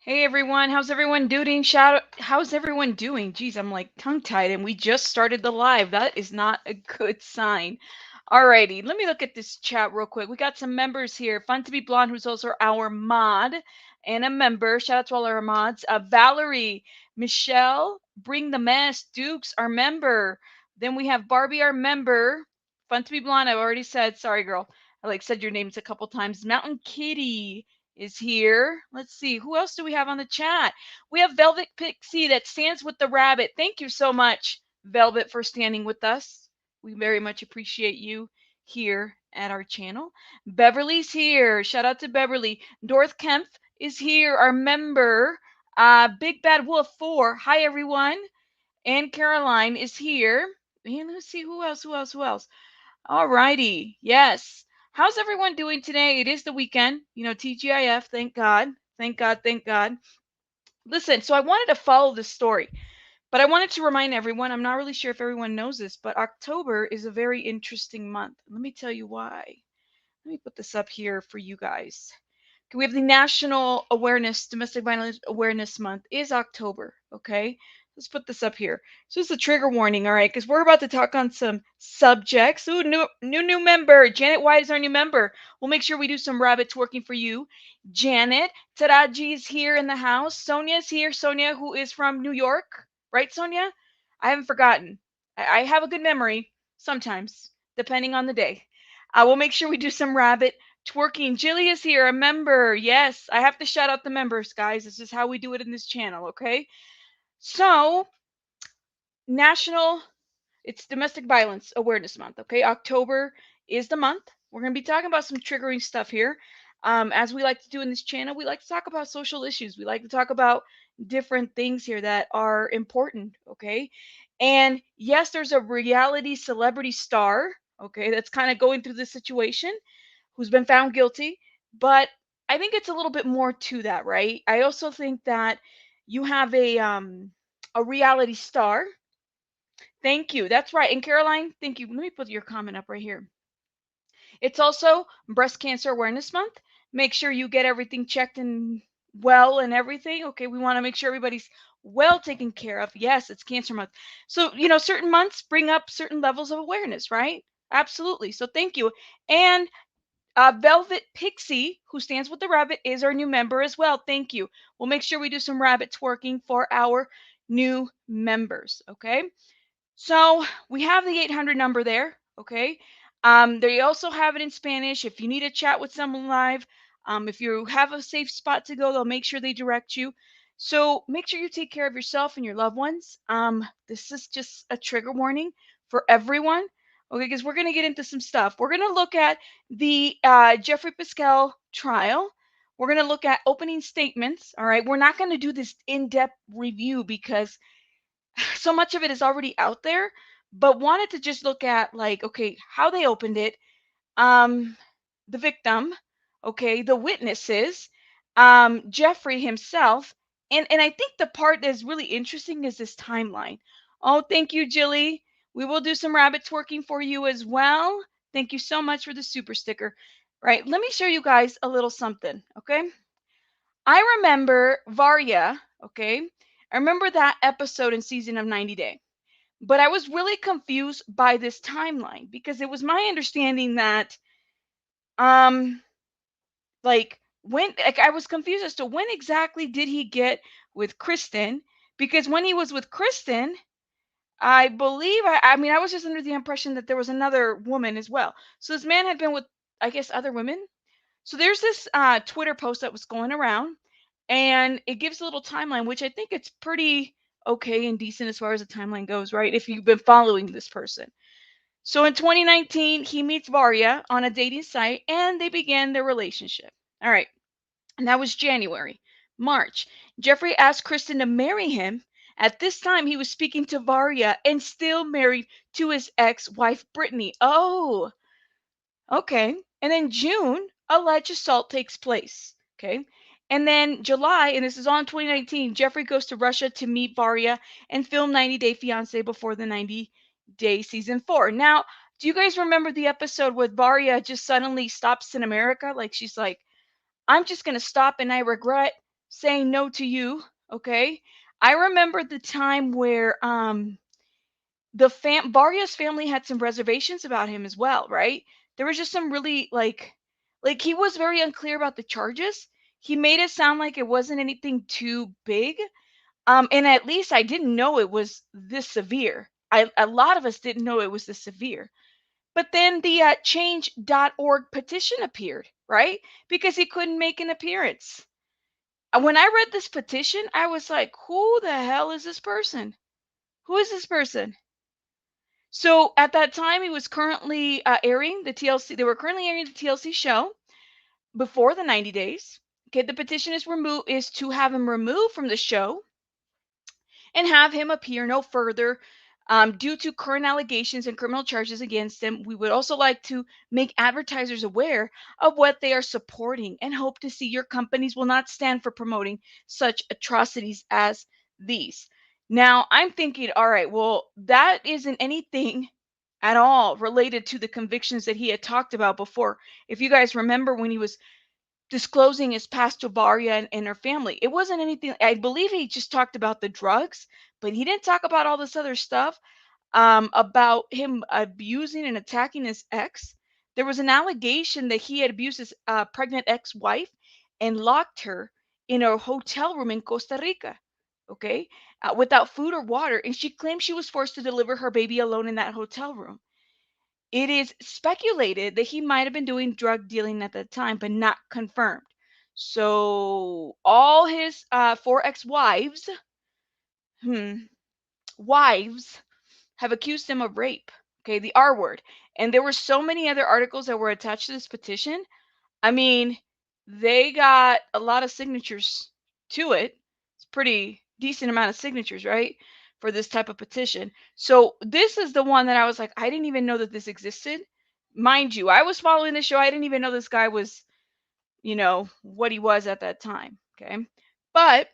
Hey everyone, how's everyone doing? How's everyone doing? Geez, I'm like tongue-tied and we just started the live. That is not a good sign. Alrighty, let me look at this chat real quick. We got some members here. Fun to be Blonde, who's also our mod and a member. Shout out to all our mods. Valerie, Michelle, Bring the Mess, Dukes, our member. Then we have Barbie, our member. Fun to be Blonde, I've already said. Sorry, girl. I said your names a couple times. Mountain Kitty is here. Let's see. Who else do we have on the chat? We have Velvet Pixie that stands with the rabbit. Thank you so much, Velvet, for standing with us. We very much appreciate you here at our channel. Beverly's here. Shout out to Beverly. Dorth Kempf is here, our member. Big Bad Wolf 4. Hi, everyone. And Caroline is here. And let's see who else, who else, who else. All righty. Yes. How's everyone doing today? It is the weekend. TGIF. Thank God. Thank God. Thank God. Listen, so I wanted to follow this story, but I wanted to remind everyone, I'm not really sure if everyone knows this, but October is a very interesting month. Let me tell you why. Let me put this up here for you guys. Okay, we have the National Awareness, Domestic Violence Awareness Month is October, okay? Let's put this up here. So it's a trigger warning, all right? Because we're about to talk on some subjects. Ooh, new member. Janet White is our new member. We'll make sure we do some rabbit twerking for you. Janet, Taraji is here in the house. Sonia's here. Sonia, who is from New York. Right, Sonia? I haven't forgotten. I have a good memory sometimes, depending on the day. We'll make sure we do some rabbit twerking. Jilly is here, a member. Yes, I have to shout out the members, guys. This is how we do it in this channel, okay? So, National, it's Domestic Violence Awareness Month, okay? October is the month. We're going to be talking about some triggering stuff here. As we like to do in this channel, we like to talk about social issues. We like to talk about different things here that are important, okay? And yes, there's a reality celebrity star, okay, that's kind of going through this situation, who's been found guilty. But I think it's a little bit more to that, right? I also think that you have a reality star. Thank you. That's right. And Caroline, thank you. Let me put your comment up right here. It's also Breast Cancer Awareness Month. Make sure you get everything checked and well and everything. Okay, we want to make sure everybody's well taken care of. Yes, it's Cancer Month. So, certain months bring up certain levels of awareness, right? Absolutely. So, thank you. And Velvet Pixie, who stands with the rabbit, is our new member as well. Thank you. We'll make sure we do some rabbit twerking for our new members. Okay. So we have the 800 number there. Okay. They also have it in Spanish. If you need to chat with someone live, if you have a safe spot to go, they'll make sure they direct you. So make sure you take care of yourself and your loved ones. This is just a trigger warning for everyone. Okay, because we're going to get into some stuff. We're going to look at the Geoffrey Paschel trial. We're going to look at opening statements. All right. We're not going to do this in-depth review because so much of it is already out there, but wanted to just look at, like, okay, how they opened it, um, the victim, okay, the witnesses, Geoffrey himself, and I think the part that's really interesting is this timeline. Oh, thank you, Jilly. We will do some rabbit twerking for you as well. Thank you so much for the super sticker. Right, let me show you guys a little something, okay? I remember Varya, okay? I remember that episode in season of 90 Day. But I was really confused by this timeline because it was my understanding that um I was confused as to when exactly did he get with Kristen, because when he was with Kristen, I believe I mean I was just under the impression that there was another woman as well. So this man had been with, I guess, other women. So there's this Twitter post that was going around, and it gives a little timeline, which I think it's pretty okay and decent as far as the timeline goes, right? If you've been following this person. So in 2019, he meets Varya on a dating site and they began their relationship. All right. And that was January. March, Geoffrey asked Kristen to marry him. At this time, he was speaking to Varya and still married to his ex wife, Brittany. Oh, okay. And then June, alleged assault takes place. Okay. And then July, and this is on 2019, Geoffrey goes to Russia to meet Varya and film 90 Day Fiancé before the 90 Day season 4. Now, do you guys remember the episode where Varya just suddenly stops in America? Like she's like, I'm just going to stop and I regret saying no to you. Okay. I remember the time where Varya's family had some reservations about him as well, right? There was just some really like he was very unclear about the charges. He made it sound like it wasn't anything too big. And at least I didn't know it was this severe. A lot of us didn't know it was this severe. But then the change.org petition appeared, right? Because he couldn't make an appearance. When I read this petition, I was like, who the hell is this person? Who is this person? So at that time, he was currently airing the TLC. They were currently airing the TLC show before the 90 days. Okay, the petition is to have him removed from the show and have him appear no further due to current allegations and criminal charges against him. We would also like to make advertisers aware of what they are supporting and hope to see your companies will not stand for promoting such atrocities as these. Now, I'm thinking, all right, well, that isn't anything at all related to the convictions that he had talked about before. If you guys remember when he was disclosing his past to Varya and her family. It wasn't anything, I believe he just talked about the drugs, but he didn't talk about all this other stuff about him abusing and attacking his ex. There was an allegation that he had abused his pregnant ex wife and locked her in a hotel room in Costa Rica, okay, without food or water. And she claimed she was forced to deliver her baby alone in that hotel room. It is speculated that he might have been doing drug dealing at that time, but not confirmed. So all his four ex-wives, wives, have accused him of rape. Okay, the R word. And there were so many other articles that were attached to this petition. I mean, they got a lot of signatures to it. It's pretty decent amount of signatures, right? For this type of petition. So this is the one that I was like, I didn't even know that this existed. Mind you, I was following the show. I didn't even know this guy was, what he was at that time. Okay. But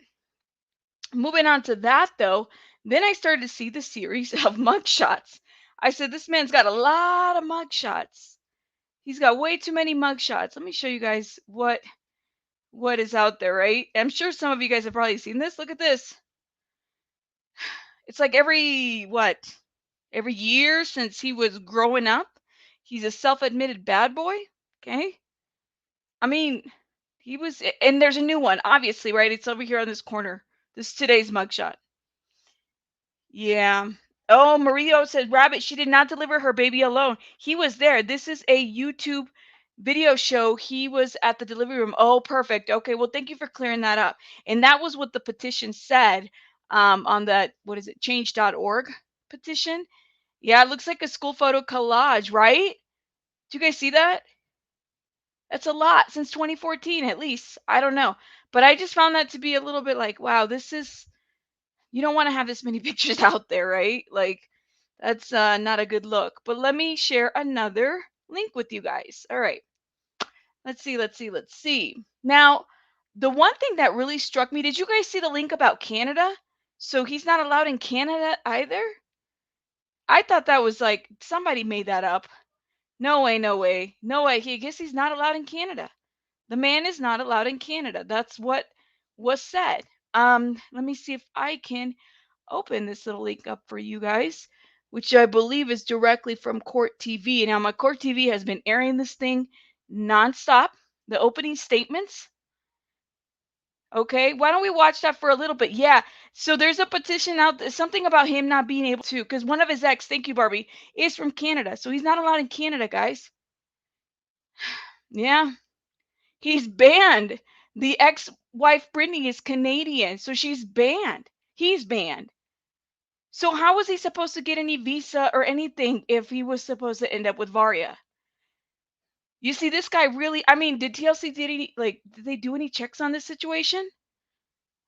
moving on to that though, then I started to see the series of mugshots. I said, this man's got a lot of mugshots. He's got way too many mugshots. Let me show you guys what is out there, right? I'm sure some of you guys have probably seen this. Look at this. It's like every year since he was growing up, he's a self-admitted bad boy. Okay. I mean, he was, and there's a new one, obviously, right? It's over here on this corner. This is today's mugshot. Yeah. Oh, Mario said, Rabbit, she did not deliver her baby alone. He was there. This is a YouTube video show. He was at the delivery room. Oh, perfect. Okay, well, thank you for clearing that up. And that was what the petition said on that, what is it, change.org petition. Yeah, it looks like a school photo collage, right? Do you guys see that? That's a lot since 2014, at least. I don't know. But I just found that to be a little bit like, wow, you don't want to have this many pictures out there, right? Like, that's not a good look. But let me share another link with you guys. All right. Let's see. Now, the one thing that really struck me, did you guys see the link about Canada? So he's not allowed in Canada either? I thought that was like somebody made that up. No way, no way. No way. I guess he's not allowed in Canada. The man is not allowed in Canada. That's what was said. Let me see if I can open this little link up for you guys, which I believe is directly from Court TV. Now, my Court TV has been airing this thing nonstop, the opening statements. Okay, why don't we watch that for a little bit? Yeah, so there's a petition out there, something about him not being able to, because one of his ex, thank you, Barbie, is from Canada. So he's not allowed in Canada, guys. Yeah, he's banned. The ex-wife, Brittany, is Canadian, so she's banned. He's banned. So how was he supposed to get any visa or anything if he was supposed to end up with Varya? You see, this guy really, I mean, did TLC did they do any checks on this situation?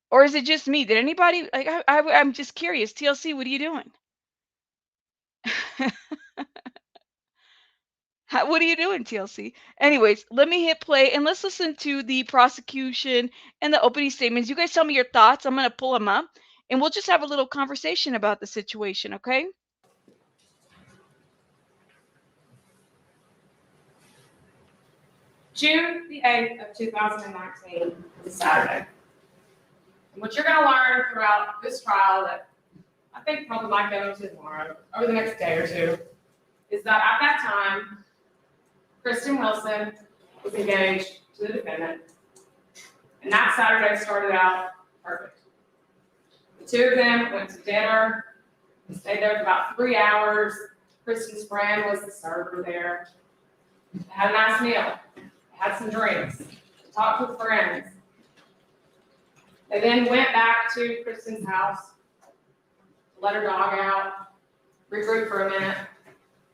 Or is it just me? Did anybody like I'm just curious. TLC, what are you doing? What are you doing, TLC? Anyways, let me hit play and let's listen to the prosecution and the opening statements. You guys tell me your thoughts. I'm going to pull them up and we'll just have a little conversation about the situation, okay? June the 8th of 2019 is Saturday. And what you're going to learn throughout this trial that I think probably might go into tomorrow, over the next day or two, is that at that time, Kristen Wilson was engaged to the defendant, and that Saturday started out perfect. The two of them went to dinner, they stayed there for about 3 hours. Kristen's friend was the server there. They had a nice meal, they had some drinks, they talked with friends. They then went back to Kristen's house, let her dog out, regroup for a minute,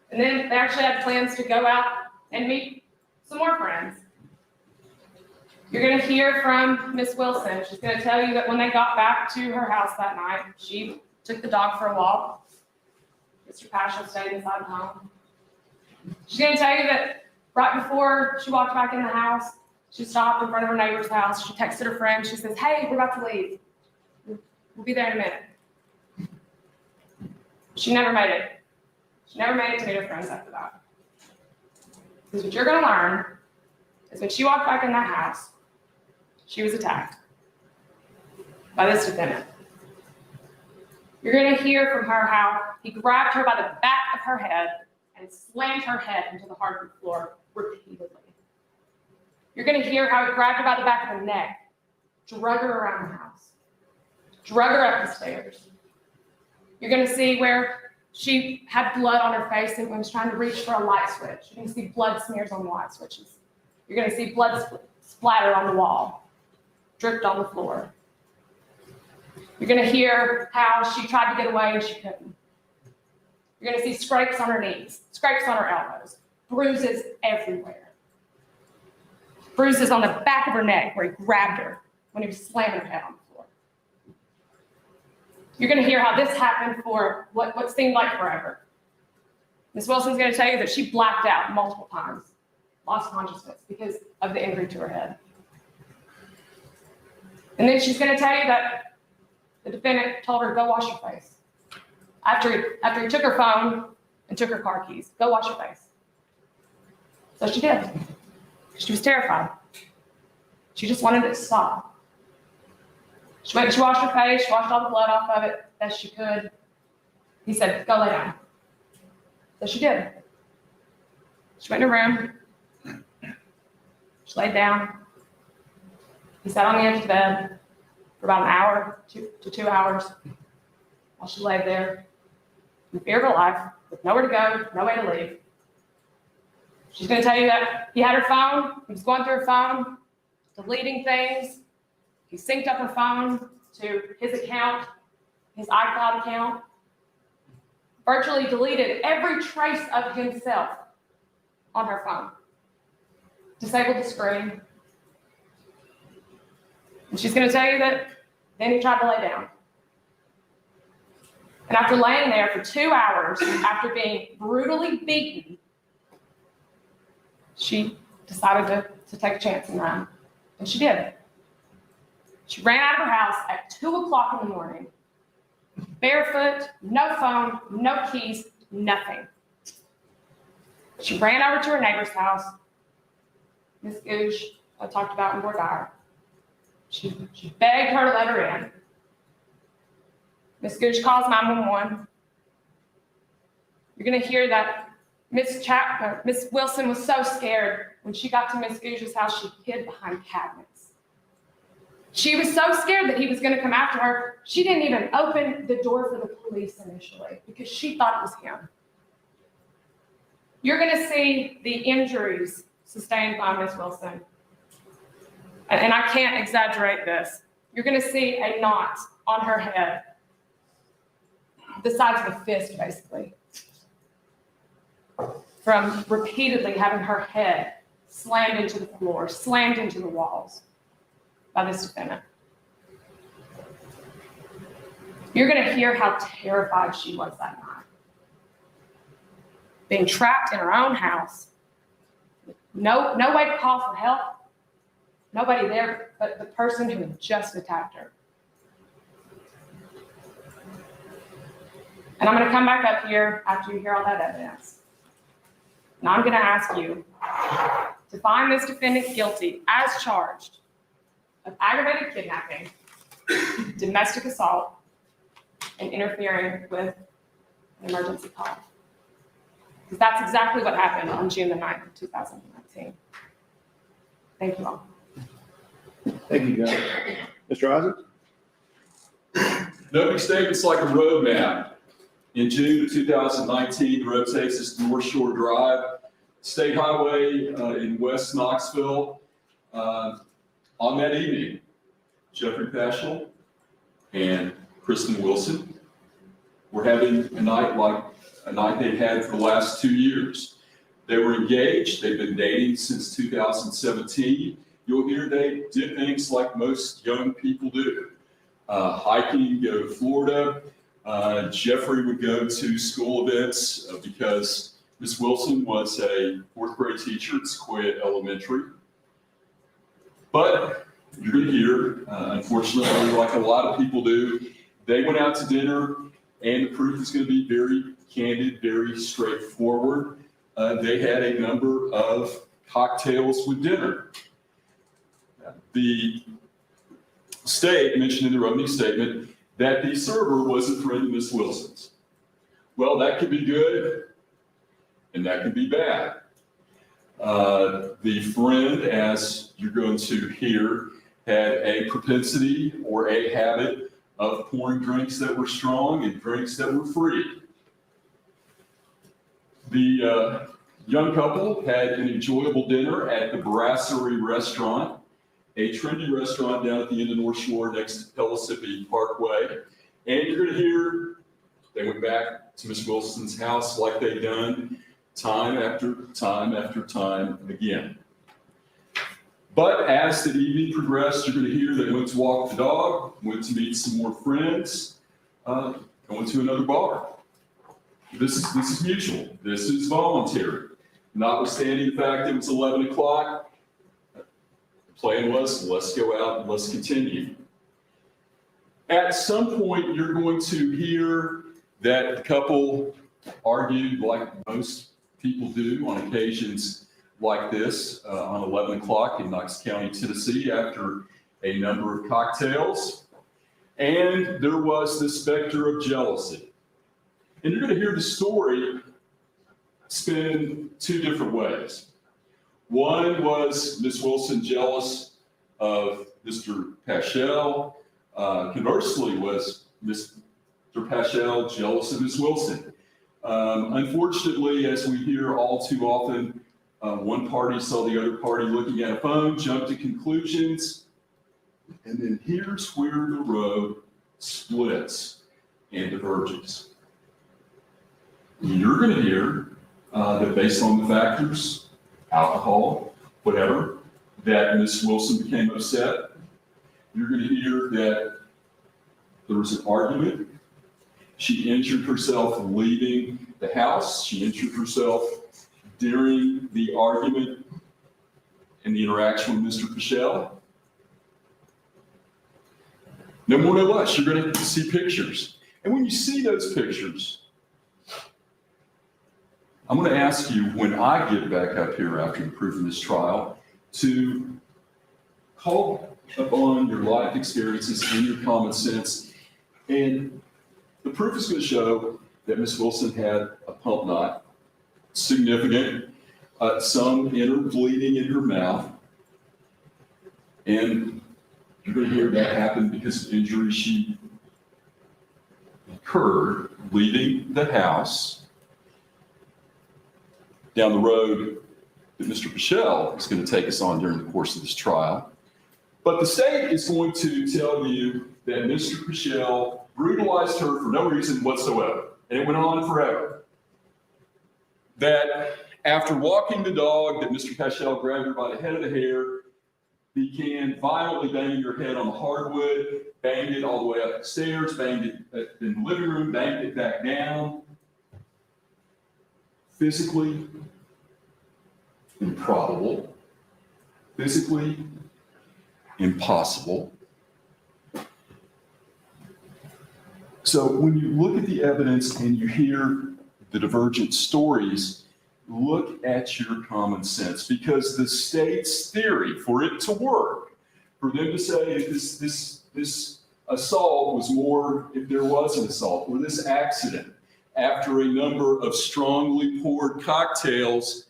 and then they actually had plans to go out and meet some more friends. You're going to hear from Miss Wilson. She's going to tell you that when they got back to her house that night, she took the dog for a walk. Mr. Paschel stayed inside the home. She's going to tell you that right before she walked back in the house, she stopped in front of her neighbor's house. She texted her friend. She says, "Hey, we're about to leave. We'll be there in a minute." She never made it. She never made it to meet her friends after that. Because what you're going to learn is when she walked back in that house, she was attacked by this defendant. You're going to hear from her how he grabbed her by the back of her head and slammed her head into the hardwood floor repeatedly. You're going to hear how he grabbed her by the back of the neck, drug her around the house, drug her up the stairs. You're going to see where she had blood on her face and was trying to reach for a light switch. You're going to see blood smears on the light switches. You're going to see blood splatter on the wall, dripped on the floor. You're going to hear how she tried to get away and she couldn't. You're going to see scrapes on her knees, scrapes on her elbows, bruises everywhere. Bruises on the back of her neck where he grabbed her when he was slamming her head on the floor. You're going to hear how this happened for what seemed like forever. Ms. Wilson's going to tell you that she blacked out multiple times, lost consciousness because of the injury to her head. And then she's going to tell you that the defendant told her, "Go wash your face." After he took her phone and took her car keys, "Go wash your face." So she did. She was terrified. She just wanted it to stop. She went and she washed her face, she washed all the blood off of it best she could. He said, "Go lay down." So she did. She went in her room. She laid down. He sat on the edge of the bed for about an hour to 2 hours while she lay there in fear of her life, with nowhere to go, no way to leave. She's going to tell you that he had her phone. He was going through her phone, deleting things. He synced up her phone to his account, his iCloud account, virtually deleted every trace of himself on her phone, disabled the screen. And she's going to tell you that then he tried to lay down. And after laying there for 2 hours, after being brutally beaten, she decided to take a chance and run. And she did. She ran out of her house at 2 o'clock in the morning, barefoot, no phone, no keys, nothing. She ran over to her neighbor's house, Miss Googe, I talked about in Bordier. She begged her to let her in. Miss Googe calls 911. You're going to hear that Miss Wilson was so scared when she got to Miss Googe's house, she hid behind cabinets. She was so scared that he was going to come after her, she didn't even open the door for the police initially because she thought it was him. You're going to see the injuries sustained by Miss Wilson. And I can't exaggerate this. You're going to see a knot on her head, the size of a fist, basically, from repeatedly having her head slammed into the floor, slammed into the walls by this defendant. You're going to hear how terrified she was that night. Being trapped in her own house, no way to call for help, nobody there but the person who had just attacked her. And I'm going to come back up here after you hear all that evidence. And I'm going to ask you to find this defendant guilty as charged of aggravated kidnapping, domestic assault, and interfering with an emergency call. Because that's exactly what happened on June the 9th of 2019. Thank you all. Thank you, John. Mr. Isaac? An opening statement's like a roadmap. In June of 2019, the road takes us to North Shore Drive, State Highway in West Knoxville. On that evening, Geoffrey Pashchel and Kristen Wilson were having a night like a night they'd had for the last 2 years. They were engaged. They've been dating since 2017. You'll hear they did things like most young people do. Hiking, go to Florida. Geoffrey would go to school events because Miss Wilson was a 4th grade teacher at Sequoia Elementary. But you're going to hear, unfortunately, like a lot of people do, they went out to dinner, and the proof is going to be very candid, very straightforward. They had a number of cocktails with dinner. The state mentioned in their opening statement that the server was a friend of Miss Wilson's. Well, that could be good, and that could be bad. The friend, as you're going to hear, had a propensity or a habit of pouring drinks that were strong and drinks that were free. The young couple had an enjoyable dinner at the Brasserie Restaurant, a trendy restaurant down at the end of North Shore next to Pellissippi Parkway. And you're going to hear they went back to Miss Wilson's house like they've done time after time after time again. But as the evening progressed, you're going to hear they went to walk the dog, went to meet some more friends, going to another bar. This is mutual. This is voluntary. Notwithstanding the fact it was 11 o'clock, the plan was, let's go out and let's continue. At some point, you're going to hear that the couple argued like most people do on occasions like this on 11 o'clock in Knox County, Tennessee, after a number of cocktails. And there was the specter of jealousy. And you're going to hear the story spin 2 different ways. One was Miss Wilson jealous of Mr. Paschel. Conversely, was Mr. Paschel jealous of Miss Wilson. Unfortunately, as we hear all too often, one party saw the other party looking at a phone, jumped to conclusions, and then here's where the road splits and diverges. You're going to hear that based on the factors, alcohol, whatever, that Miss Wilson became upset. You're going to hear that there was an argument. She injured herself leaving the house. She injured herself during the argument and the interaction with Mr. Paschel. No more, no less. You're going to see pictures. And when you see those pictures, I'm going to ask you, when I get back up here after the proof of this trial, to call upon your life experiences and your common sense. And the proof is going to show that Miss Wilson had a pump knot, significant, some inner bleeding in her mouth. And you're going to hear that happen because of injury she incurred leaving the house down the road that Mr. Paschel is going to take us on during the course of this trial. But the state is going to tell you that Mr. Paschel brutalized her for no reason whatsoever, and it went on forever. That after walking the dog, that Mr. Paschel grabbed her by the head of the hair, began violently banging her head on the hardwood, banged it all the way up the stairs, banged it in the living room, banged it back down. Physically improbable, physically impossible. So when you look at the evidence and you hear the divergent stories, look at your common sense, because the state's theory, for it to work, for them to say this assault was more, if there was an assault, or this accident, after a number of strongly poured cocktails,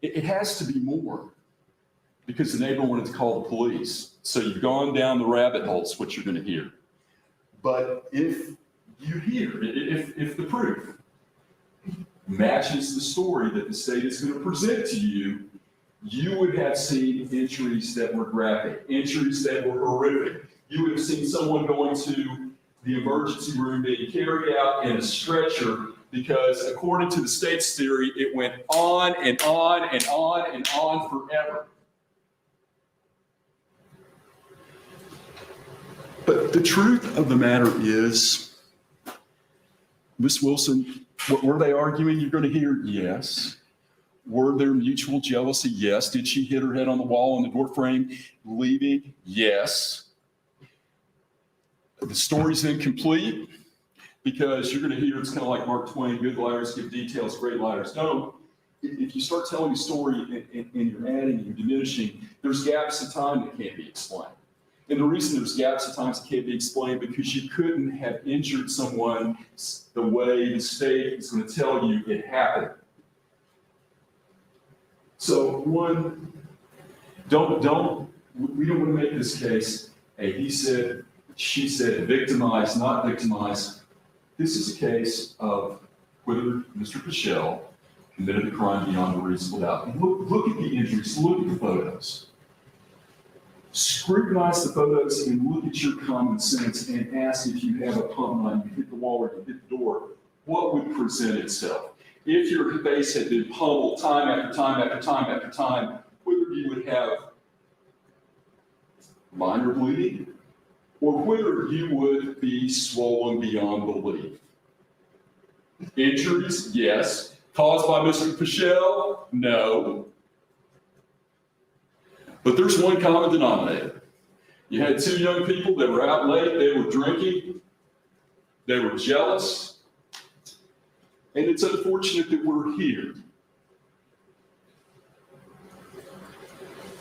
it has to be more, because the neighbor wanted to call the police. So you've gone down the rabbit hole, is what you're going to hear. But if you hear, if the proof matches the story that the state is going to present to you, you would have seen injuries that were graphic, injuries that were horrific. You would have seen someone going to the emergency room being carried out in a stretcher because, according to the state's theory, it went on and on and on and on forever. But the truth of the matter is, Miss Wilson, were they arguing? You're going to hear yes. Were there mutual jealousy? Yes. Did she hit her head on the wall on the door frame leaving? Yes. The story's incomplete because you're going to hear it's kind of like Mark Twain, good liars give details, great liars don't. If you start telling a story and you're adding and diminishing, there's gaps in time that can't be explained. And the reason there's gaps at times that can't be explained because you couldn't have injured someone the way the state is going to tell you it happened. So one, we don't want to make this case a he said, she said, victimized, not victimized. This is a case of whether Mr. Paschel committed a crime beyond a reasonable doubt. And look at the injuries, look at the photos. Scrutinize the photos and look at your common sense and ask if you have a pump line, you hit the wall or you hit the door, what would present itself? If your face had been pummeled time after time after time after time, whether you would have minor bleeding or whether you would be swollen beyond belief. Injuries, yes. Caused by Mr. Paschel? No. But there's one common denominator. You had two young people that were out late, they were drinking, they were jealous, and it's unfortunate that we're here.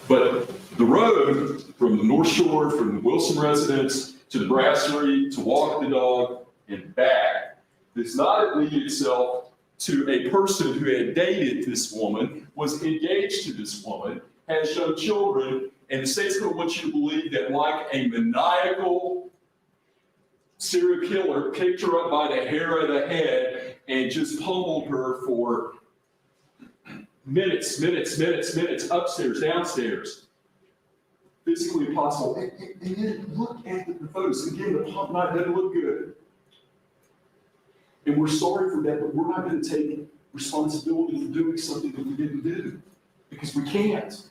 But the road from the North Shore, from the Wilson residence to the brasserie, to walk the dog and back, does not lead itself to a person who had dated this woman, was engaged to this woman, has young children, and the state's going to want you to believe that like a maniacal serial killer picked her up by the hair of the head and just pummeled her for minutes, upstairs, downstairs. Physically impossible. And then look at the photos. Again, the pump night doesn't look good. And we're sorry for that, but we're not going to take responsibility for doing something that we didn't do because we can't.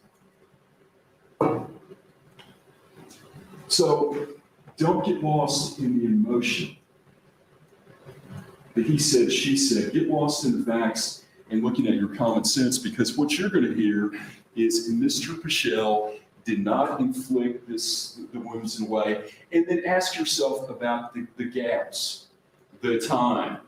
So don't get lost in the emotion. The he said, she said. Get lost in the facts and looking at your common sense, because what you're going to hear is Mr. Paschel did not inflict the wounds in a way. And then ask yourself about the gaps, the time.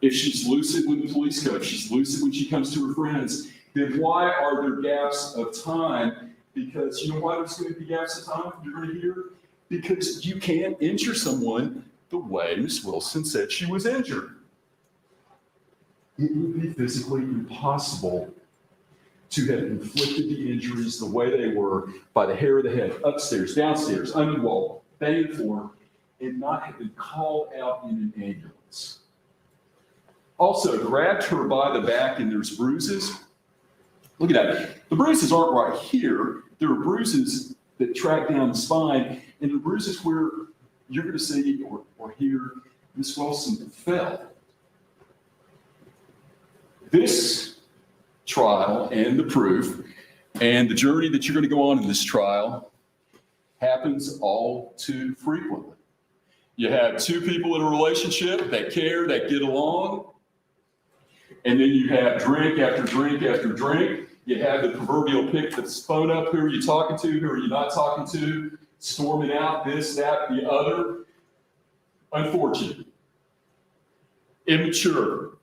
If she's lucid when the police come, if she's lucid when she comes to her friends, then why are there gaps of time? Because you know why there's going to be gaps of time you're going to hear? Because you can't injure someone the way Ms. Wilson said she was injured. It would be physically impossible to have inflicted the injuries the way they were by the hair of the head, upstairs, downstairs, under the wall, banging the floor, and not have been called out in an ambulance. Also, grabbed her by the back and there's bruises. Look at that. The bruises aren't right here. There are bruises that track down the spine, and the bruises where you're going to see or hear Miss Wilson fell. This trial and the proof and the journey that you're going to go on in this trial happens all too frequently. You have two people in a relationship that care, that get along, and then you have drink after drink after drink. You have the proverbial pick the phone up. Who are you talking to? Who are you not talking to? Storming out this, that, the other. Unfortunate. Immature.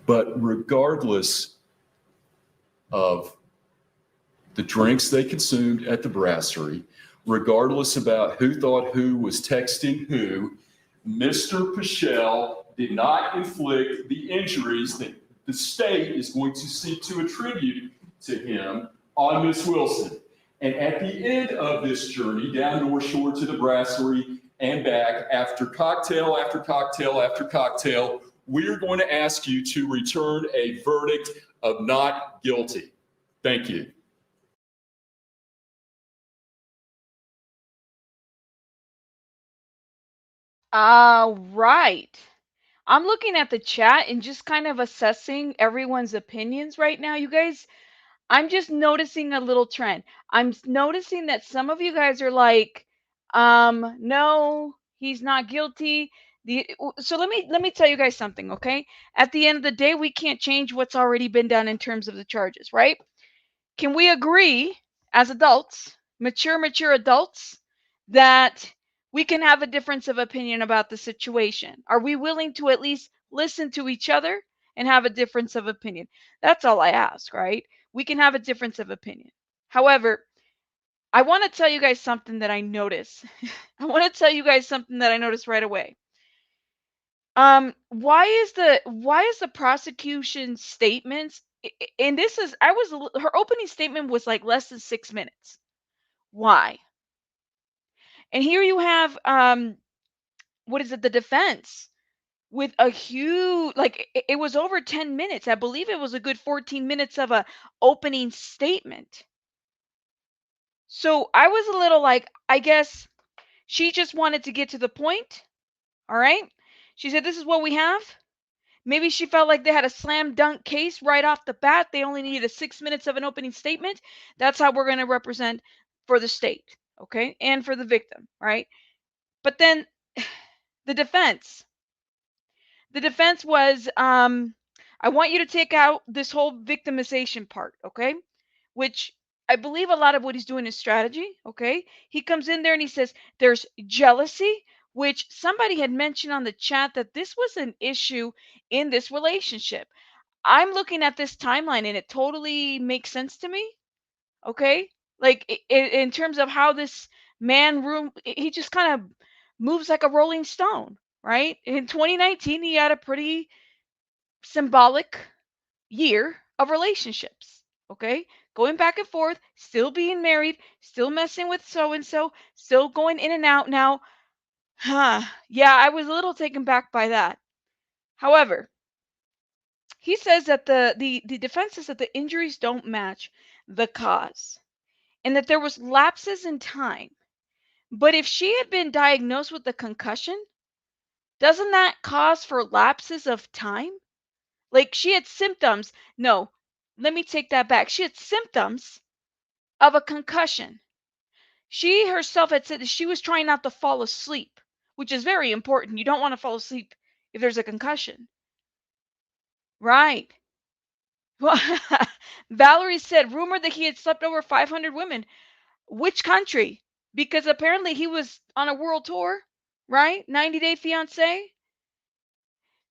But regardless of the drinks they consumed at the brasserie, regardless about who thought who was texting who, Mr. Pashchel did not inflict the injuries that the state is going to seek to attribute to him on Miss Wilson. And at the end of this journey down North Shore to the brasserie and back, after cocktail after cocktail after cocktail, we are going to ask you to return a verdict of not guilty. Thank you. Right. I'm looking at the chat and just kind of assessing everyone's opinions right now, you guys. I'm just noticing a little trend. I'm noticing that some of you guys are like, no, he's not guilty. So let me tell you guys something, okay? At the end of the day, we can't change what's already been done in terms of the charges, right? Can we agree as adults, mature adults, that we can have a difference of opinion about the situation? Are we willing to at least listen to each other and have a difference of opinion? That's all I ask, right? We can have a difference of opinion. However, I want to tell you guys something that I notice. I want to tell you guys something that I noticed right away. Why is the prosecution statements, and this is, her opening statement was like less than 6 minutes. Why? And here you have what is it, the defense with a huge, like it was over 10 minutes. I believe it was a good 14 minutes of a opening statement. So I was a little like, I guess she just wanted to get to the point. All right. She said, this is what we have. Maybe she felt like they had a slam dunk case right off the bat. They only needed 6 minutes of an opening statement. That's how we're going to represent for the state. Okay. And for the victim. Right. But then the defense was, I want you to take out this whole victimization part. Okay. Which I believe a lot of what he's doing is strategy. Okay. He comes in there and he says there's jealousy, which somebody had mentioned on the chat that this was an issue in this relationship. I'm looking at this timeline and it totally makes sense to me. Okay. Like in terms of how this he just kind of moves like a rolling stone, right? In 2019, he had a pretty symbolic year of relationships. Okay. Going back and forth, still being married, still messing with so and so, still going in and out. Now, yeah, I was a little taken back by that. However, he says that the defense says that the injuries don't match the cause and that there was lapses in time. But if she had been diagnosed with a concussion, doesn't that cause for lapses of time? Like she had symptoms. No, let me take that back. She had symptoms of a concussion. She herself had said that she was trying not to fall asleep, which is very important. You don't want to fall asleep if there's a concussion. Right. Well, Valerie said, rumor that he had slept over 500 women. Which country? Because apparently he was on a world tour, right? 90 Day Fiance.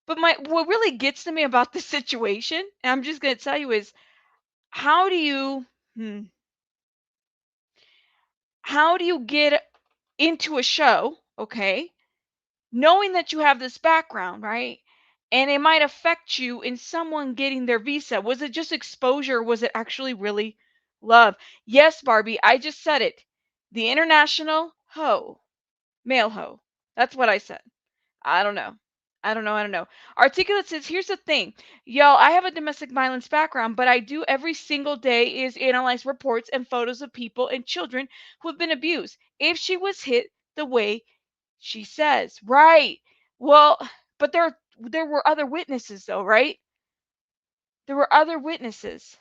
But what really gets to me about this situation, and I'm just going to tell you, is how do you get into a show, okay, knowing that you have this background, right? And it might affect you in someone getting their visa. Was it just exposure? Or was it actually really love? Yes, Barbie, I just said it. The international hoe, male hoe. That's what I said. I don't know. I don't know. Articulate says, here's the thing. Y'all, I have a domestic violence background, but I do every single day is analyze reports and photos of people and children who have been abused. If she was hit the way she says. Right. Well, but there were other witnesses though, right? There were other witnesses.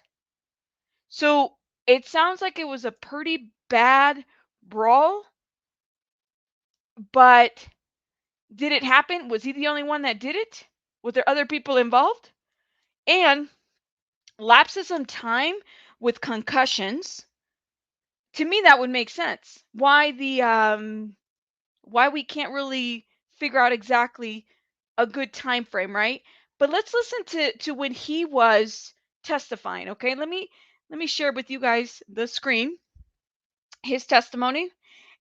So it sounds like it was a pretty bad brawl, but did it happen? Was he the only one that did it? Were there other people involved? And lapses in time with concussions, to me that would make sense. Why we can't really figure out exactly a good time frame, right? But let's listen to when he was testifying, okay? Let me share with you guys the screen, his testimony.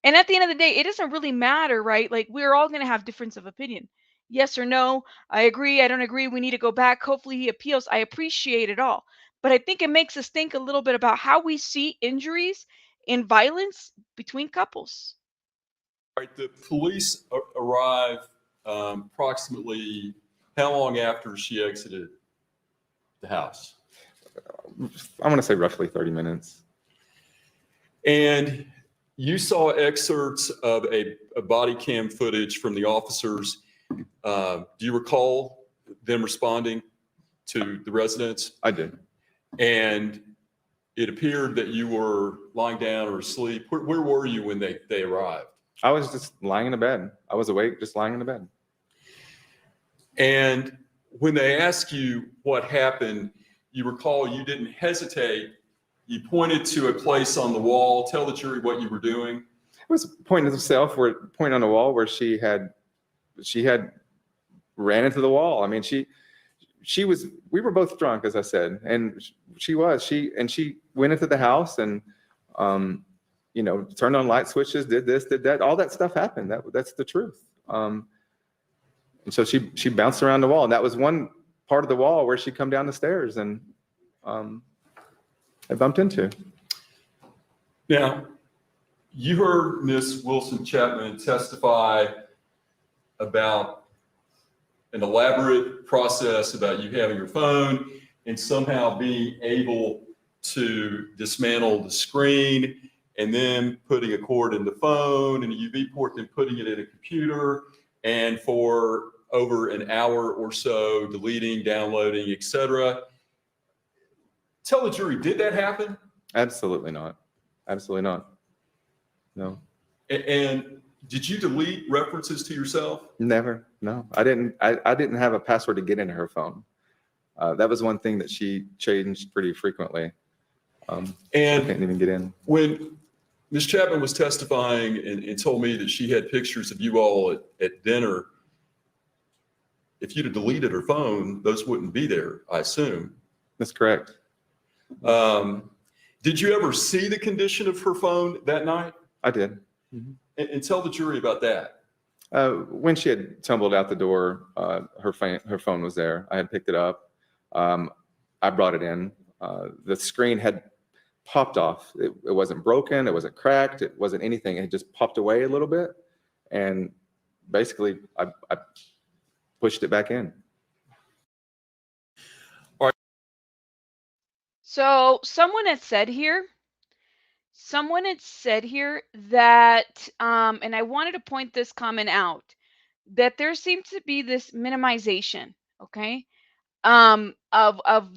And at the end of the day, it doesn't really matter, right? Like, we're all going to have difference of opinion. Yes or no. I agree. I don't agree. We need to go back. Hopefully he appeals. I appreciate it all. But I think it makes us think a little bit about how we see injuries and violence between couples. All right, the police arrive approximately how long after she exited the house? I want to say roughly 30 minutes. And you saw excerpts of a body cam footage from the officers. Do you recall them responding to the residents? I did. And it appeared that you were lying down or asleep. Where were you when they arrived? I was just lying in the bed. I was awake, just lying in the bed. And when they asked you what happened, you recall you didn't hesitate. You pointed to a place on the wall. Tell the jury what you were doing. It was point on the wall where she had ran into the wall. I mean, we were both drunk, as I said, and she went into the house and, turned on light switches, did this, did that, all that stuff happened. That's the truth. And so she bounced around the wall, and that was one part of the wall where she come down the stairs and, I bumped into. Now, you heard Ms. Wilson Chapman testify about an elaborate process about you having your phone and somehow being able to dismantle the screen and then putting a cord in the phone and a UV port, then putting it in a computer, and for over an hour or so, deleting, downloading, etc. Tell the jury, did that happen? Absolutely not. Absolutely not. No. And did you delete references to yourself? Never. No, I didn't. I didn't have a password to get into her phone. That was one thing that she changed pretty frequently. And I couldn't even get in. When Ms. Chapman was testifying and told me that she had pictures of you all at dinner, if you'd have deleted her phone, those wouldn't be there, I assume. That's correct. Did you ever see the condition of her phone that night? I did. Mm-hmm. And tell the jury about that. When she had tumbled out the door, her phone was there. I had picked it up. I brought it in. The screen had popped off. It wasn't broken. It wasn't cracked. It wasn't anything. It had just popped away a little bit. And basically, I pushed it back in. So someone had said here that, and I wanted to point this comment out, that there seemed to be this minimization, okay, of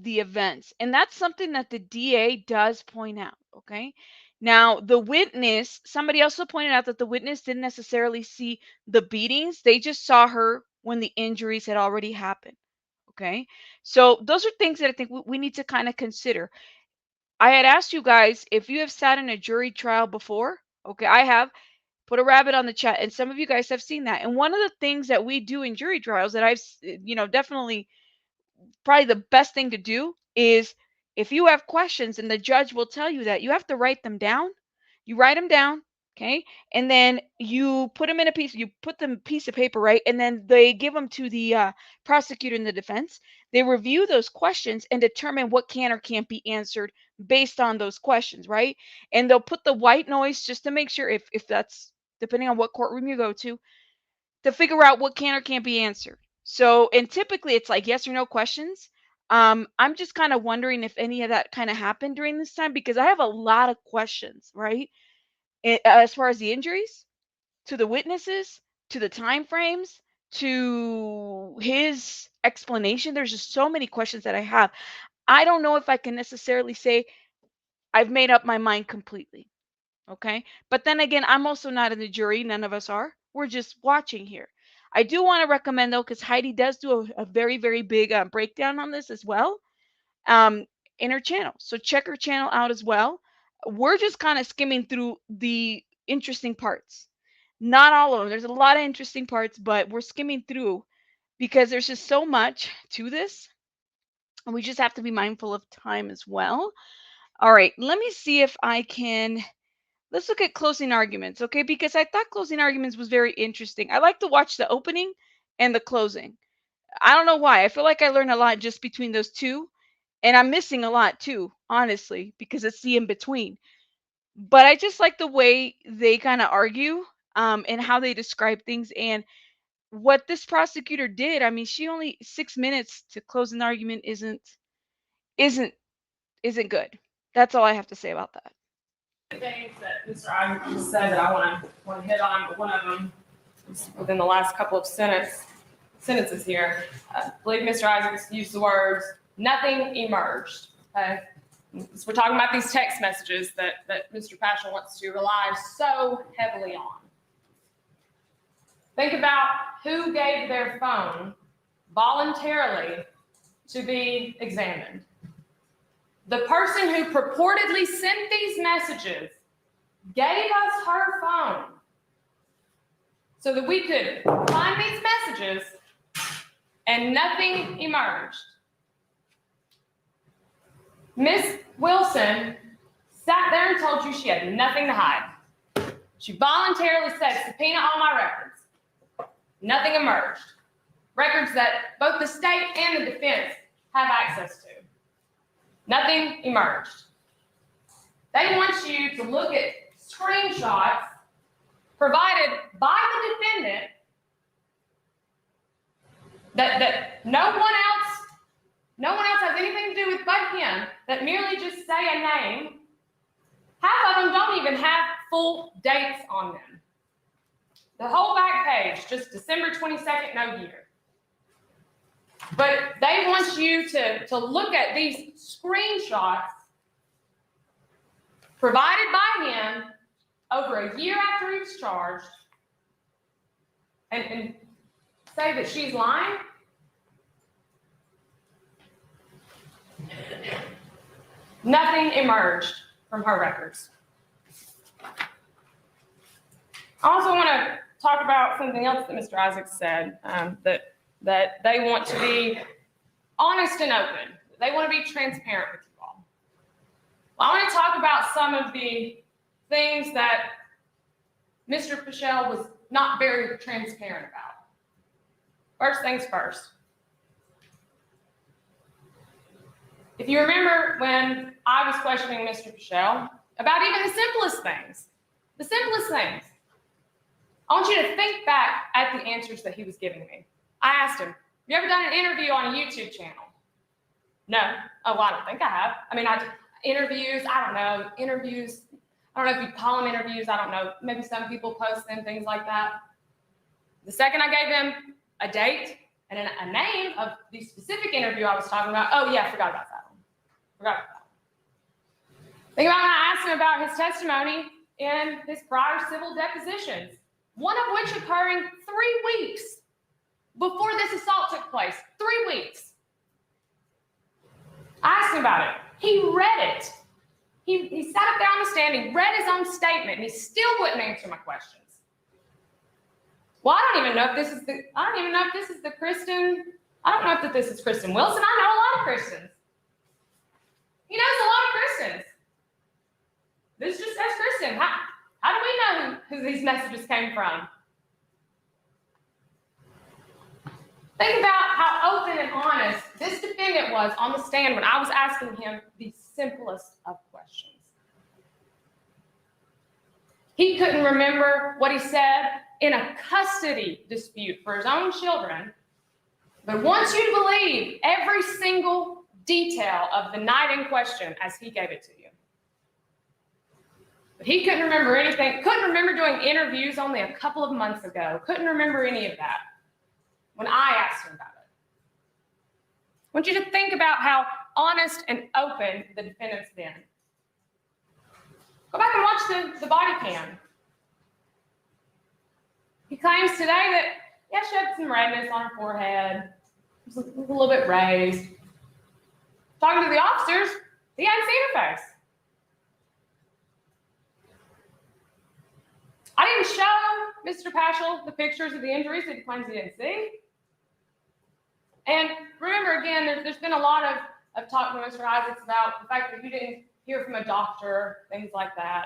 the events. And that's something that the DA does point out, okay? Now, the witness, somebody also pointed out that the witness didn't necessarily see the beatings. They just saw her when the injuries had already happened, okay? So those are things that I think we need to kind of consider. I had asked you guys if you have sat in a jury trial before. Okay, I have. Put a rabbit on the chat, and some of you guys have seen that. And one of the things that we do in jury trials that I've, definitely probably the best thing to do is, if you have questions and the judge will tell you that, you have to write them down. You write them down, okay? And then you put them in you put them piece of paper, right? And then they give them to the prosecutor and the defense. They review those questions and determine what can or can't be answered based on those questions, right? And they'll put the white noise just to make sure, if that's depending on what courtroom you go to figure out what can or can't be answered. So, and typically it's like yes or no questions. I'm just kind of wondering if any of that kind of happened during this time, because I have a lot of questions, right? As far as the injuries, to the witnesses, to the time frames, to his explanation. There's just so many questions that I have. I don't know if I can necessarily say I've made up my mind completely. Okay. But then again, I'm also not in the jury. None of us are. We're just watching here. I do want to recommend, though, because Heidi does do a very, very big breakdown on this as well, in her channel. So check her channel out as well. We're just kind of skimming through the interesting parts. Not all of them. There's a lot of interesting parts, but we're skimming through because there's just so much to this. And we just have to be mindful of time as well. All right, let me see if I can. Let's look at closing arguments, okay? Because I thought closing arguments was very interesting. I like to watch the opening and the closing. I don't know why. I feel like I learn a lot just between those two, and I'm missing a lot too, honestly, because it's the in between. But I just like the way they kind of argue, and how they describe things, and what this prosecutor did. I mean, she only 6 minutes to close an argument isn't isn't good. That's all I have to say about that. Things that Mr. Isaac just said that I want to hit on, but one of them is within the last couple of sentences here. I believe Mr. Isaac used the words, "nothing emerged." Okay, so we're talking about these text messages that Mr. Paschel wants to rely so heavily on. Think about who gave their phone voluntarily to be examined. The person who purportedly sent these messages gave us her phone so that we could find these messages, and nothing emerged. Miss Wilson sat there and told you she had nothing to hide. She voluntarily said, "Subpoena all my records." Nothing emerged. Records that both the state and the defense have access to. Nothing emerged. They want you to look at screenshots provided by the defendant that no one else has anything to do with but him, that merely just say a name. Half of them don't even have full dates on them. The whole back page, just December 22nd, no year. But they want you to look at these screenshots provided by him over a year after he was charged and say that she's lying? Nothing emerged from her records. I also want to talk about something else that Mr. Isaac said, that they want to be honest and open. They want to be transparent with you all. Well, I want to talk about some of the things that Mr. Pashchel was not very transparent about. First things first. If you remember when I was questioning Mr. Pashchel about even the simplest things, I want you to think back at the answers that he was giving me. I asked him, "Have you ever done an interview on a YouTube channel?" "No." "Oh, well, I don't think I have. I mean, interviews, I don't know if you call them interviews, I don't know. Maybe some people post them, things like that." The second I gave him a date and a name of the specific interview I was talking about, "Oh, yeah, I forgot about that one. Think about when I asked him about his testimony in his prior civil depositions, one of which occurring 3 weeks before this assault took place. 3 weeks. I asked him about it. He read it. He sat up there on the stand, he read his own statement, and he still wouldn't answer my questions. Well, I don't even know if this is the Kristen. I don't know if this is Kristen Wilson. I know a lot of Kristens. He knows a lot of Kristens. This just says Kristen. How do we know who these messages came from? Think about how open and honest this defendant was on the stand when I was asking him the simplest of questions. He couldn't remember what he said in a custody dispute for his own children, but wants you to believe every single detail of the night in question as he gave it to you. But he couldn't remember anything, couldn't remember doing interviews only a couple of months ago, couldn't remember any of that when I asked him about it. I want you to think about how honest and open the defendant's been. Go back and watch the body cam. He claims today that, yeah, she had some redness on her forehead. It was a little bit raised. Talking to the officers, he hadn't seen her face. I didn't show Mr. Paschel the pictures of the injuries that he claims he didn't see. And remember, again, there's been a lot of talk from Mr. Isaacs about the fact that he hear from a doctor, things like that.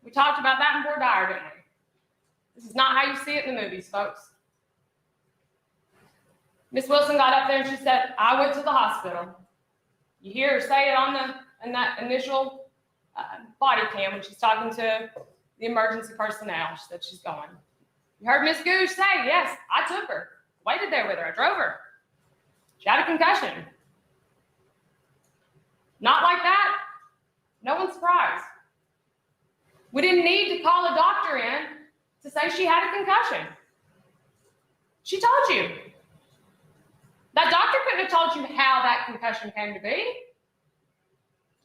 We talked about that in Board Dire, didn't we? This is not how you see it in the movies, folks. Miss Wilson got up there and she said, I went to the hospital. You hear her say it in that initial body cam when she's talking to the emergency personnel. She said she's going. You heard Miss Gooch say, yes, I took her. Waited there with her. I drove her. She had a concussion. Not like that. No one's surprised. We didn't need to call a doctor in to say she had a concussion. She told you. That doctor couldn't have told you how that concussion came to be.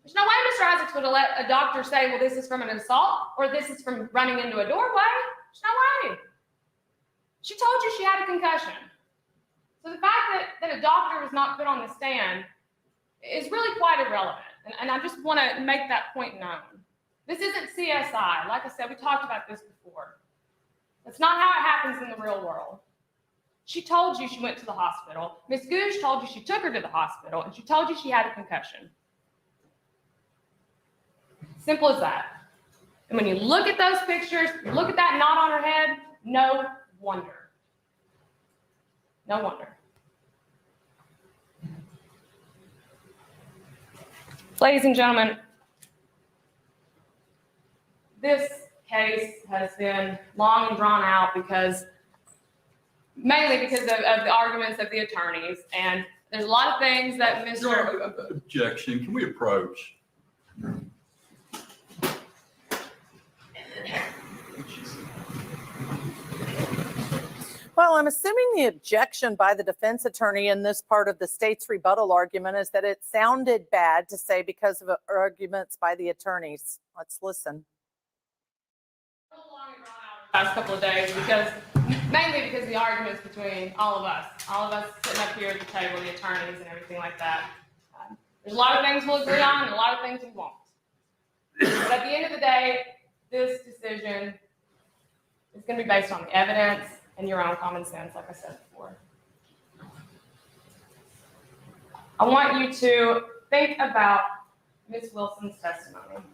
There's no way Mr. Isaacs would have let a doctor say, well, this is from an assault or this is from running into a doorway. There's no way. She told you she had a concussion. So the fact that a doctor was not put on the stand is really quite irrelevant. And I just want to make that point known. This isn't CSI. Like I said, we talked about this before. That's not how it happens in the real world. She told you she went to the hospital. Miss Gooch told you she took her to the hospital, and she told you she had a concussion. Simple as that. And when you look at those pictures, look at that knot on her head, no wonder. No wonder. Ladies and gentlemen, this case has been long and drawn out mainly because of the arguments of the attorneys. And there's a lot of things that Mr. Objection. Can we approach? Well, I'm assuming the objection by the defense attorney in this part of the state's rebuttal argument is that it sounded bad to say because of arguments by the attorneys. Let's listen. Last couple of days, mainly because the arguments between all of us sitting up here at the table, the attorneys and everything like that. There's a lot of things we'll agree on and a lot of things we won't. But at the end of the day, this decision is going to be based on the evidence and your own common sense, like I said before. I want you to think about Ms. Wilson's testimony.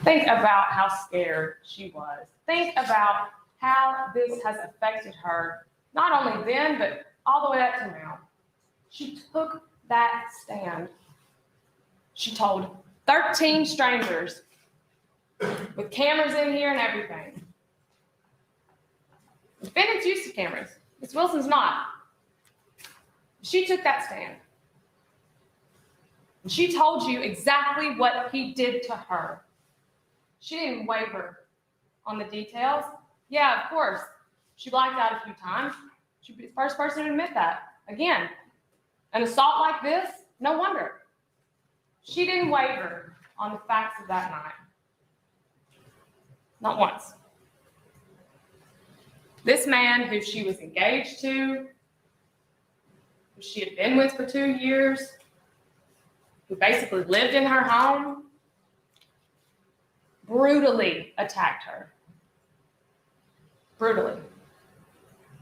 Think about how scared she was. Think about how this has affected her, not only then, but all the way up to now. She took that stand. She told 13 strangers with cameras in here and everything. The defendant's used to cameras. Ms. Wilson's not. She took that stand. And she told you exactly what he did to her. She didn't waver on the details. Yeah, of course. She blacked out a few times. She'd be the first person to admit that. Again, an assault like this, no wonder. She didn't waver on the facts of that night. Not once. This man who she was engaged to, who she had been with for 2 years, who basically lived in her home, brutally attacked her. Brutally.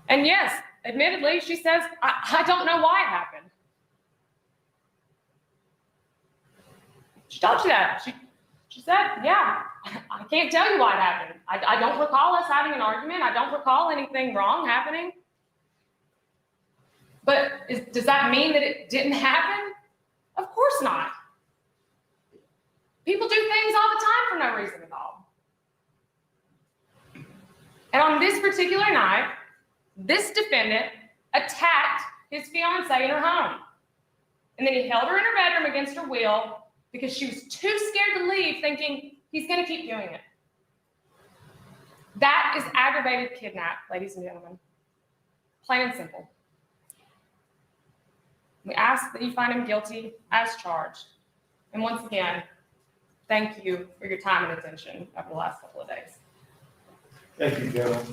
And yes, admittedly, she says, I don't know why it happened. She told you that. She said, yeah, I can't tell you why it happened. I don't recall us having an argument. I don't recall anything wrong happening. But does that mean that it didn't happen? Of course not. People do things all the time for no reason at all. And on this particular night, this defendant attacked his fiancée in her home. And then he held her in her bedroom against her will because she was too scared to leave, thinking he's going to keep doing it. That is aggravated kidnap, ladies and gentlemen. Plain and simple. We ask that you find him guilty as charged. And once again, thank you for your time and attention over the last couple of days. Thank you, Joe.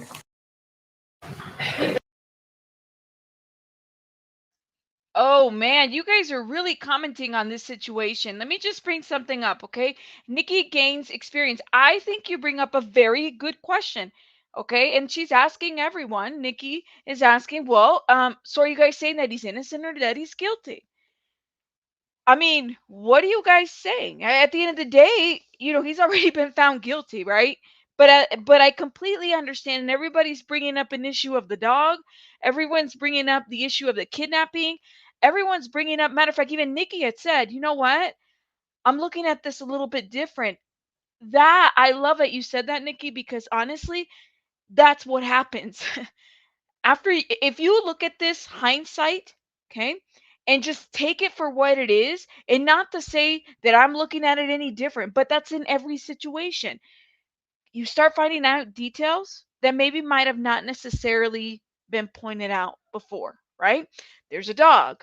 Oh man, you guys are really commenting on this situation. Let me just bring something up, okay? Nikki Gaines' experience. I think you bring up a very good question, okay? And she's asking everyone. Nikki is asking, well, so are you guys saying that he's innocent or that he's guilty? I mean, what are you guys saying? At the end of the day, he's already been found guilty, right? But I completely understand, and everybody's bringing up an issue of the dog. Everyone's bringing up the issue of the kidnapping. Everyone's bringing up, matter of fact, even Nikki had said, you know what? I'm looking at this a little bit different. That I love that you said that, Nikki, because honestly, that's what happens. If you look at this hindsight, okay, and just take it for what it is, and not to say that I'm looking at it any different, but that's in every situation. You start finding out details that maybe might have not necessarily been pointed out before, right? There's a dog.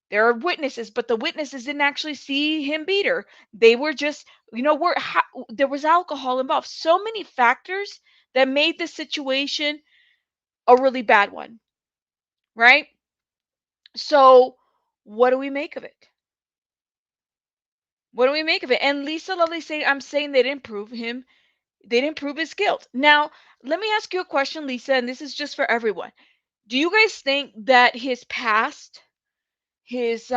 There are witnesses, but the witnesses didn't actually see him beat her. They were just, there was alcohol involved. So many factors that made the situation a really bad one, right? So, what do we make of it? What do we make of it? And Lisa Lovely saying, I'm saying they didn't prove him, they didn't prove his guilt. Now, let me ask you a question, Lisa, and this is just for everyone. Do you guys think that his past, his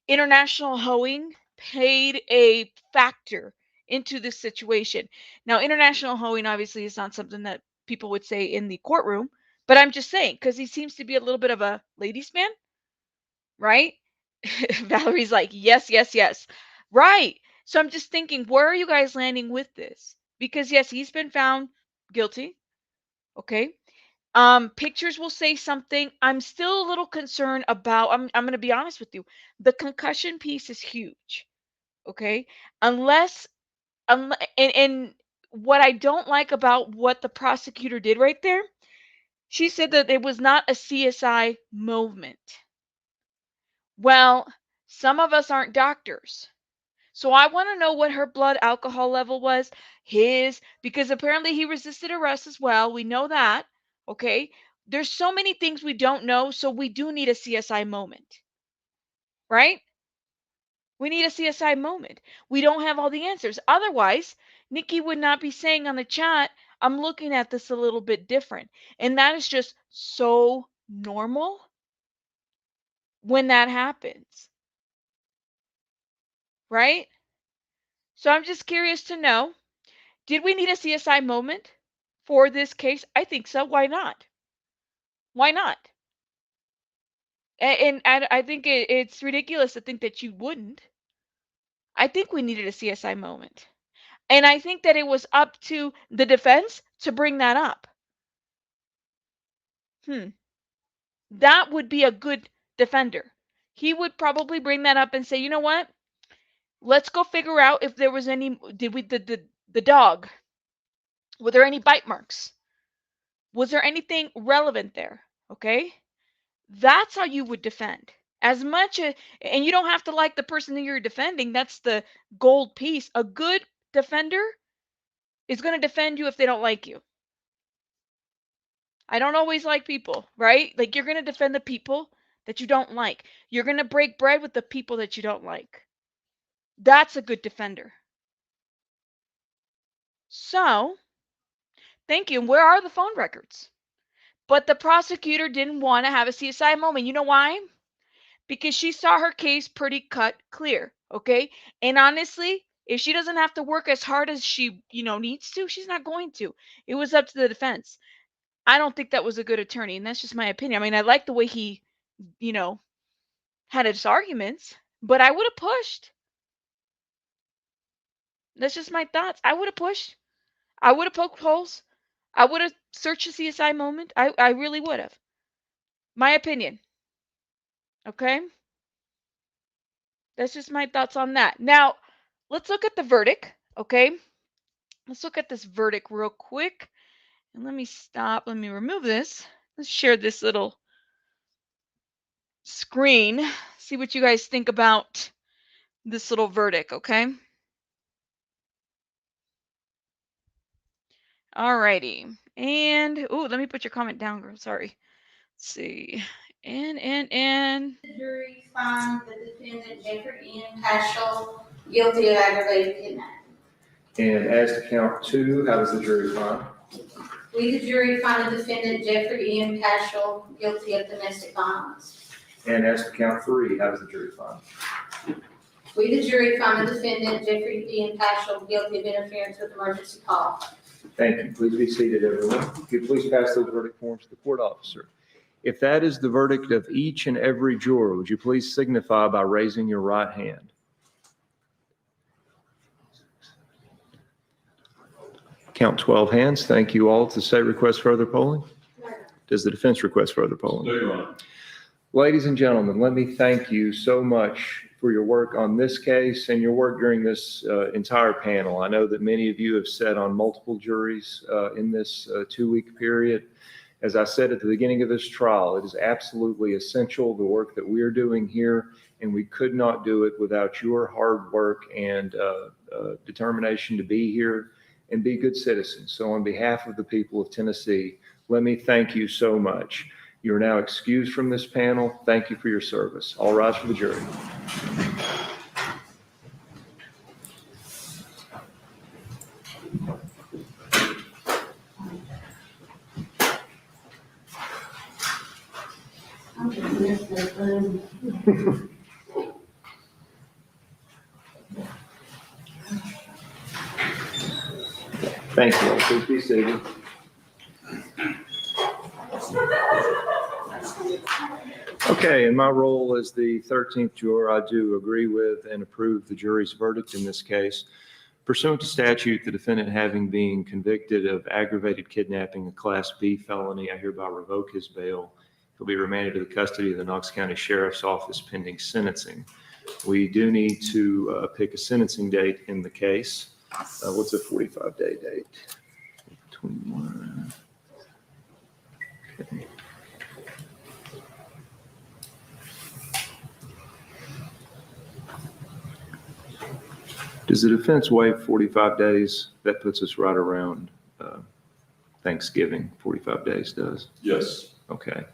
international hoeing played a factor into this situation? Now, international hoeing obviously is not something that people would say in the courtroom, but I'm just saying because he seems to be a little bit of a ladies' man, right? Valerie's like, yes, yes, yes. Right. So I'm just thinking, where are you guys landing with this? Because yes, he's been found guilty. Okay. Pictures will say something. I'm still a little concerned about, I'm gonna be honest with you. The concussion piece is huge. Okay. Unless and what I don't like about what the prosecutor did right there, she said that it was not a CSI movement. Well, some of us aren't doctors. So I want to know what her blood alcohol level was, because apparently he resisted arrest as well. We know that. Okay. There's so many things we don't know. So we do need a CSI moment, right? We need a CSI moment. We don't have all the answers. Otherwise, Nikki would not be saying on the chat, I'm looking at this a little bit different. And that is just so normal when that happens, right? So I'm just curious to know, did we need a CSI moment for this case? I think so. Why not? Why not? And I think it's ridiculous to think that you wouldn't. I think we needed a CSI moment. And I think that it was up to the defense to bring that up. That would be a good defender. He would probably bring that up and say, you know what? Let's go figure out if there was any, the dog, were there any bite marks? Was there anything relevant there? Okay. That's how you would defend. As much as, and you don't have to like the person that you're defending. That's the gold piece. A good defender is going to defend you if they don't like you. I don't always like people, right? Like, you're going to defend the people that you don't like. You're going to break bread with the people that you don't like. That's a good defender. So, thank you. And where are the phone records? But the prosecutor didn't want to have a CSI moment. You know why? Because she saw her case pretty cut clear, okay? And honestly, if she doesn't have to work as hard as she, needs to, she's not going to. It was up to the defense. I don't think that was a good attorney, and that's just my opinion. I mean, I like the way he, had his arguments, but I would have pushed. That's just my thoughts. I would have pushed. I would have poked holes. I would have searched the CSI moment. I really would have. My opinion. Okay? That's just my thoughts on that. Now, let's look at the verdict, okay? Let's look at this verdict real quick. And let me stop. Let me remove this. Let's share this little screen. See what you guys think about this little verdict, okay? Alrighty. And, let me put your comment down, girl. Sorry. Let's see. And. The jury found the defendant Geoffrey Paschel guilty of aggravated kidnapping. And as to count two, how does the jury find? We, the jury, find the defendant Geoffrey Paschel guilty of domestic violence. And as to count three, how does the jury find? We, the jury, find the defendant, Geoffrey Ian Paschel, guilty of interference with emergency call. Thank you. Please be seated, everyone. If you please pass those verdict forms to the court officer. If that is the verdict of each and every juror, would you please signify by raising your right hand? Count 12 hands. Thank you all. Does the state request further polling? Does the defense request further polling? No, Your Honor. Ladies and gentlemen, let me thank you so much for your work on this case and your work during this entire panel. I know that many of you have sat on multiple juries in this 2-week period. As I said at the beginning of this trial, it is absolutely essential, the work that we're doing here, and we could not do it without your hard work and determination to be here and be good citizens. So on behalf of the people of Tennessee, let me thank you so much. You are now excused from this panel. Thank you for your service. All rise for the jury. Thank you all. Please be seated. Okay, in my role as the 13th juror, I do agree with and approve the jury's verdict in this case. Pursuant to statute, the defendant having been convicted of aggravated kidnapping, a Class B felony, I hereby revoke his bail. He'll be remanded to the custody of the Knox County Sheriff's Office pending sentencing. We do need to pick a sentencing date in the case. What's a 45-day date? 21. Okay. Does the defense waive 45 days? That puts us right around Thanksgiving. 45 days does? Yes. Okay.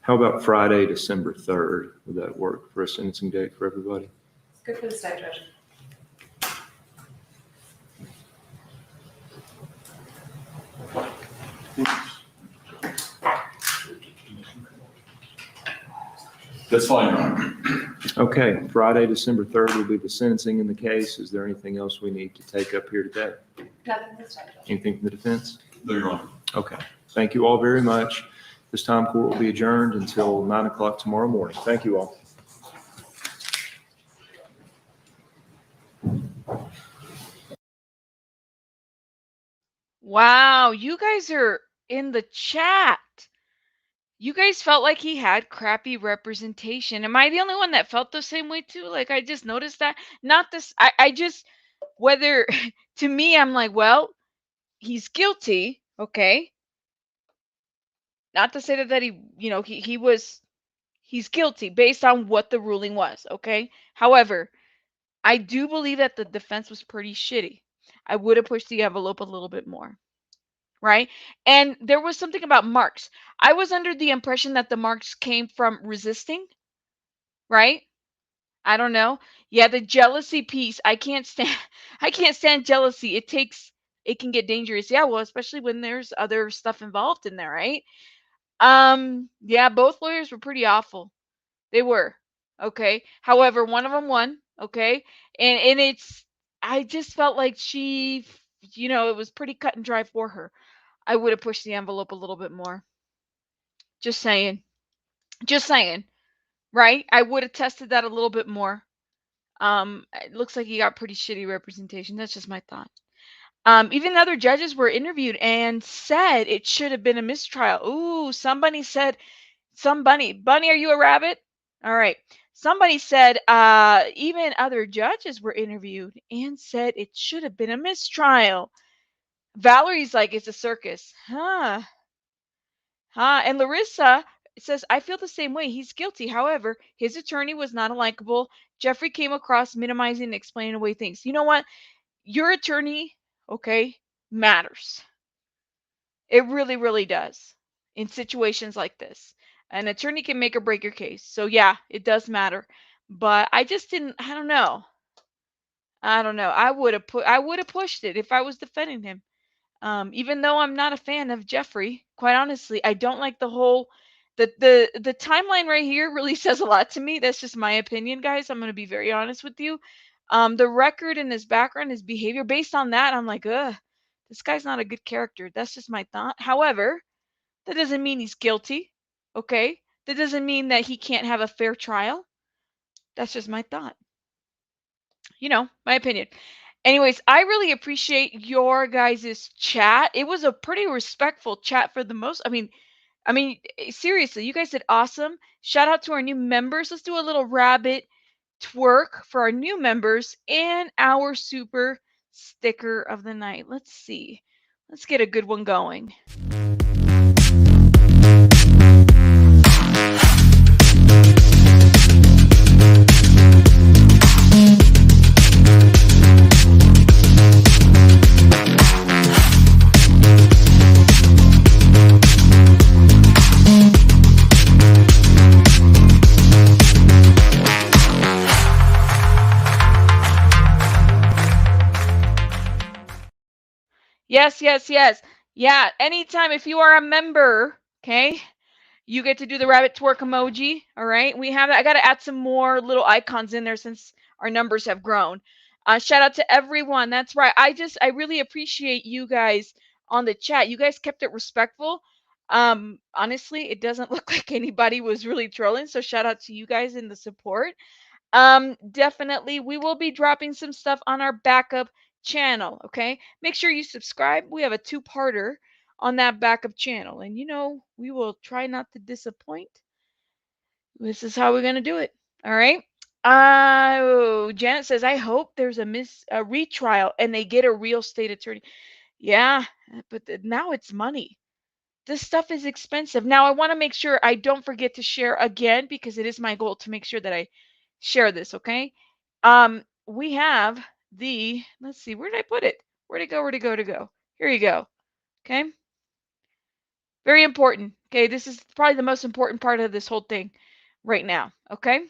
How about Friday, December 3rd? Would that work for a sentencing date for everybody? It's good for the state judge. That's fine, Your Honor. Okay, Friday, December 3rd will be the sentencing in the case. Is there anything else we need to take up here today? Nothing for the state judge. Anything from the defense? No, Your Honor. Okay. Thank you all very much. This time court will be adjourned until 9 o'clock tomorrow morning. Thank you all. Wow, you guys are in the chat. You guys felt like he had crappy representation. Am I the only one that felt the same way too? Like, I just noticed that. Not this, I just, whether, to me, I'm like, well, he's guilty, okay? Not to say that he, you know, he's guilty based on what the ruling was, okay? However, I do believe that the defense was pretty shitty. I would have pushed the envelope a little bit more, right? And there was something about marks. I was under the impression that the marks came from resisting, right? I don't know. Yeah, the jealousy piece. I can't stand jealousy. It can get dangerous. Yeah, well, especially when there's other stuff involved in there, right? Yeah, both lawyers were pretty awful. They were. Okay. However, one of them won, okay? And I just felt like she, it was pretty cut and dry for her. I would have pushed the envelope a little bit more. Just saying. Just saying. Right? I would have tested that a little bit more. It looks like he got pretty shitty representation. That's just my thought. Even other judges were interviewed and said it should have been a mistrial. Ooh, somebody said, Bunny, are you a rabbit? All right. Somebody said, even other judges were interviewed and said it should have been a mistrial. Valerie's like, it's a circus. Huh. And Larissa says, I feel the same way. He's guilty. However, his attorney was not likable. Geoffrey came across minimizing and explaining away things. You know what? Your attorney, okay, matters. It really, really does in situations like this. An attorney can make or break your case. So yeah, it does matter. But I just didn't, I don't know. I would have pushed it if I was defending him. Even though I'm not a fan of Geoffrey, quite honestly, I don't like the whole the timeline right here really says a lot to me. That's just my opinion, guys. I'm going to be very honest with you. The record and his background, his behavior, based on that, I'm like, ugh, this guy's not a good character. That's just my thought. However, that doesn't mean he's guilty. Okay? That doesn't mean that he can't have a fair trial. That's just my thought. My opinion. Anyways, I really appreciate your guys' chat. It was a pretty respectful chat for the most. Seriously, you guys did awesome. Shout out to our new members. Let's do a little rabbit twerk for our new members and our super sticker of the night. Let's see. Let's get a good one going. Yes, yes, yes. Yeah, anytime if you are a member, okay, you get to do the rabbit twerk emoji. All right, we have. I got to add some more little icons in there since our numbers have grown. Shout out to everyone. That's right. I really appreciate you guys on the chat. You guys kept it respectful. Honestly, it doesn't look like anybody was really trolling. So shout out to you guys in the support. Definitely, we will be dropping some stuff on our backup channel. Okay, make sure you subscribe. We have a two-parter on that backup channel, and we will try not to disappoint. This is how we're gonna do it. All right. Janet says, I hope there's a retrial and they get a real state attorney. Yeah, but now it's money. This stuff is expensive. Now I want to make sure I don't forget to share again because it is my goal to make sure that I share this, okay? We have let's see, where did I put it? Where'd it go? Where'd it go to go? Here you go. Okay. Very important. Okay, this is probably the most important part of this whole thing right now. Okay.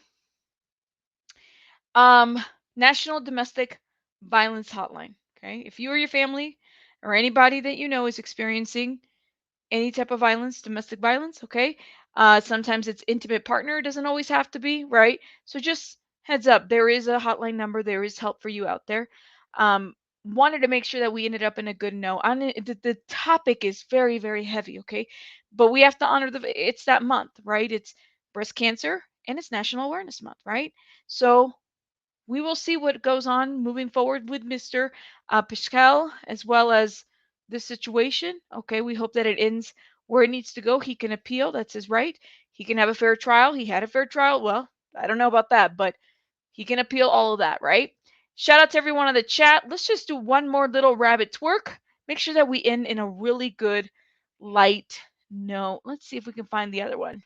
National Domestic Violence Hotline. Okay. If you or your family or anybody that you know is experiencing any type of violence, domestic violence, okay? Sometimes it's intimate partner. It doesn't always have to be, right? So just heads up, there is a hotline number. There is help for you out there. Wanted to make sure that we ended up in a good note. The topic is very, very heavy, okay? But we have to honor it's that month, right? It's breast cancer and it's National Awareness Month, right? So we will see what goes on moving forward with Mr. Pashchel as well as this situation. Okay, we hope that it ends where it needs to go. He can appeal. That's his right. He can have a fair trial. He had a fair trial. Well, I don't know about that, but he can appeal all of that, right? Shout out to everyone in the chat. Let's just do one more little rabbit twerk. Make sure that we end in a really good, light note. Let's see if we can find the other one.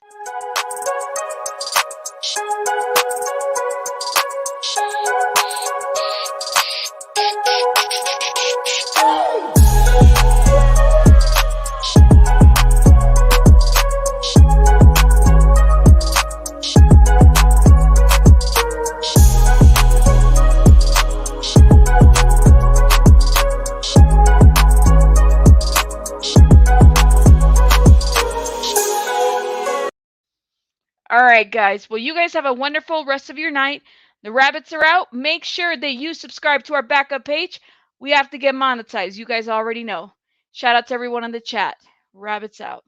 All right, guys. Well, you guys have a wonderful rest of your night. The rabbits are out. Make sure that you subscribe to our backup page. We have to get monetized. You guys already know. Shout out to everyone in the chat. Rabbits out.